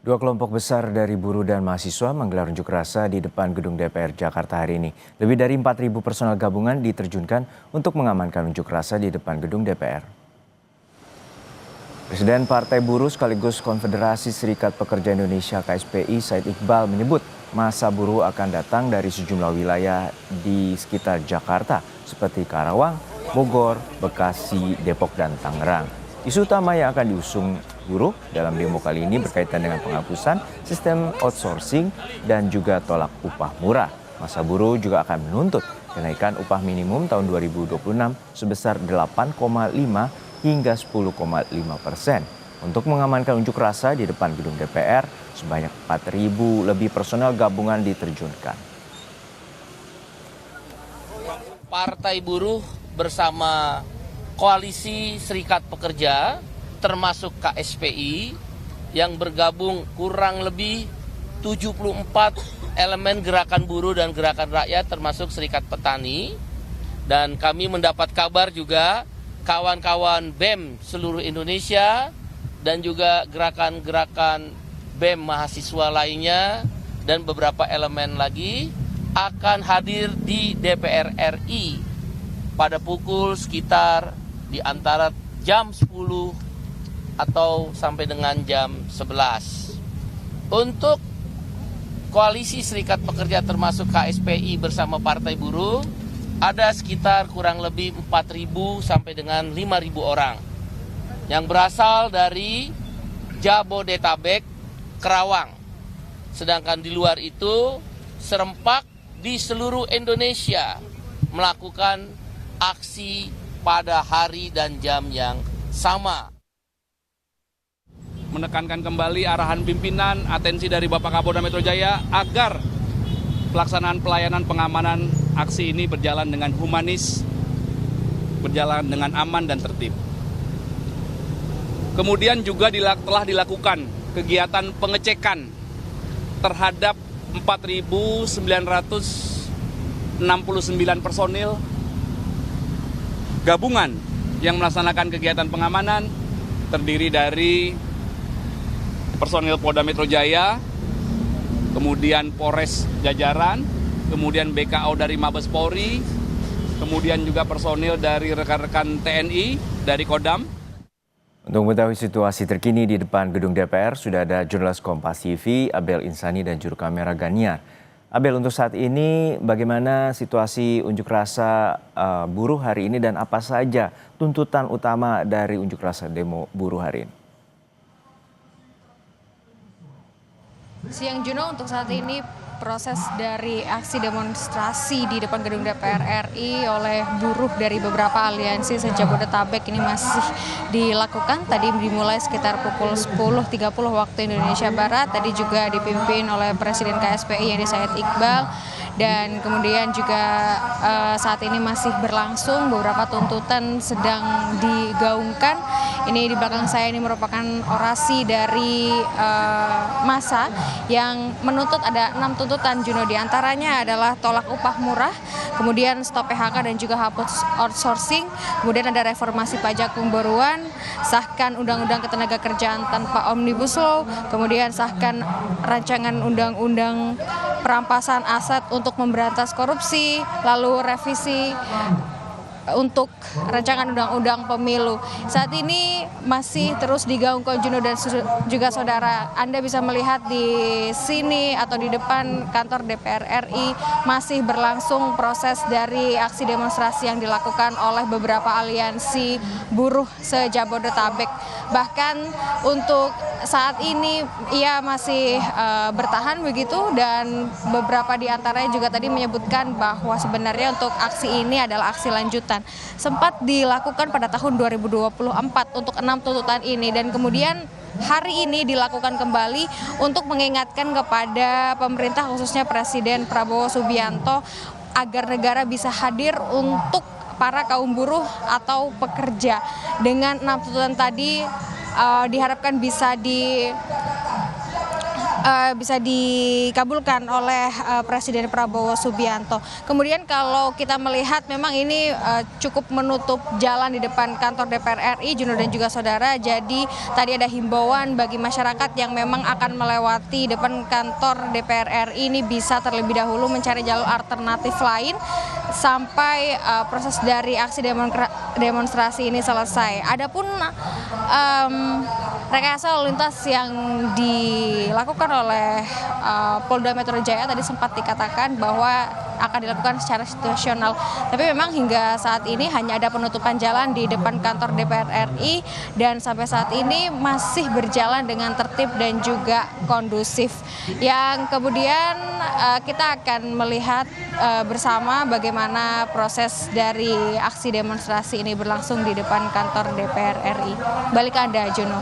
Dua kelompok besar dari buruh dan mahasiswa menggelar unjuk rasa di depan gedung DPR Jakarta hari ini. Lebih dari 4.000 personel gabungan diterjunkan untuk mengamankan unjuk rasa di depan gedung DPR. Presiden Partai Buruh sekaligus Konfederasi Serikat Pekerja Indonesia KSPI Said Iqbal menyebut massa buruh akan datang dari sejumlah wilayah di sekitar Jakarta seperti Karawang, Bogor, Bekasi, Depok, dan Tangerang. Isu utama yang akan diusung buruh dalam demo kali ini berkaitan dengan penghapusan sistem outsourcing dan juga tolak upah murah. Massa buruh juga akan menuntut kenaikan upah minimum tahun 2026 sebesar 8,5 hingga 10,5%. Untuk mengamankan unjuk rasa di depan gedung DPR, sebanyak 4.000 lebih personel gabungan diterjunkan. Partai Buruh bersama Koalisi Serikat Pekerja termasuk KSPI yang bergabung kurang lebih 74 elemen gerakan buruh dan gerakan rakyat termasuk Serikat Petani. Dan kami mendapat kabar juga kawan-kawan BEM seluruh Indonesia dan juga gerakan-gerakan BEM mahasiswa lainnya dan beberapa elemen lagi akan hadir di DPR RI pada pukul sekitar di antara jam 10 atau sampai dengan jam 11. Untuk Koalisi Serikat Pekerja termasuk KSPI bersama Partai Buruh ada sekitar kurang lebih 4.000 sampai dengan 5.000 orang yang berasal dari Jabodetabek, Karawang. Sedangkan di luar itu serempak di seluruh Indonesia melakukan aksi pada hari dan jam yang sama. Menekankan kembali arahan pimpinan, atensi dari Bapak Kapolda Metro Jaya agar pelaksanaan pelayanan pengamanan aksi ini berjalan dengan humanis, berjalan dengan aman dan tertib. Kemudian juga telah dilakukan kegiatan pengecekan terhadap 4.969 personil gabungan yang melaksanakan kegiatan pengamanan, terdiri dari personil Polda Metro Jaya, kemudian Polres Jajaran, kemudian BKO dari Mabes Polri, kemudian juga personil dari rekan-rekan TNI dari Kodam. Untuk mengetahui situasi terkini di depan gedung DPR, sudah ada jurnalis Kompas TV, Abel Insani dan juru kamera Ganiar. Abel, untuk saat ini bagaimana situasi unjuk rasa buruh hari ini dan apa saja tuntutan utama dari unjuk rasa demo buruh hari ini? Siang Juno, untuk saat ini proses dari aksi demonstrasi di depan gedung DPR RI oleh buruh dari beberapa aliansi se-Jabodetabek ini masih dilakukan. Tadi dimulai sekitar pukul 10.30 waktu Indonesia Barat. Tadi juga dipimpin oleh Presiden KSPI yaitu Said Iqbal. Dan kemudian juga saat ini masih berlangsung, beberapa tuntutan sedang digaungkan. Ini di belakang saya ini merupakan orasi dari massa yang menuntut ada 6 tuntutan, Juno. Di antaranya adalah tolak upah murah, kemudian stop PHK dan juga hapus outsourcing, kemudian ada reformasi pajak pembaruan, sahkan undang-undang ketenagakerjaan tanpa omnibus law, kemudian sahkan rancangan undang-undang perampasan aset untuk memberantas korupsi, lalu revisi untuk rancangan undang-undang pemilu. Saat ini masih terus digaungkan, Juno dan juga saudara. Anda bisa melihat di sini atau di depan kantor DPR RI masih berlangsung proses dari aksi demonstrasi yang dilakukan oleh beberapa aliansi buruh se-Jabodetabek. Bahkan untuk saat ini ia masih bertahan begitu, dan beberapa di antaranya juga tadi menyebutkan bahwa sebenarnya untuk aksi ini adalah aksi lanjutan. Sempat dilakukan pada tahun 2024 untuk 6 tuntutan ini, dan kemudian hari ini dilakukan kembali untuk mengingatkan kepada pemerintah khususnya Presiden Prabowo Subianto agar negara bisa hadir untuk para kaum buruh atau pekerja. Dengan 6 tuntutan tadi diharapkan bisa bisa dikabulkan oleh Presiden Prabowo Subianto. Kemudian kalau kita melihat memang ini cukup menutup jalan di depan kantor DPR RI, Juno dan juga saudara. Jadi tadi ada himbauan bagi masyarakat yang memang akan melewati depan kantor DPR RI ini bisa terlebih dahulu mencari jalur alternatif lain sampai proses dari aksi demonstrasi ini selesai. Adapun rekayasa lalu lintas yang dilakukan oleh Polda Metro Jaya tadi sempat dikatakan bahwa akan dilakukan secara situasional. Tapi memang hingga saat ini hanya ada penutupan jalan di depan kantor DPR RI dan sampai saat ini masih berjalan dengan tertib dan juga kondusif. Yang kemudian kita akan melihat bersama bagaimana proses dari aksi demonstrasi ini berlangsung di depan kantor DPR RI. Balik ke Anda, Juno.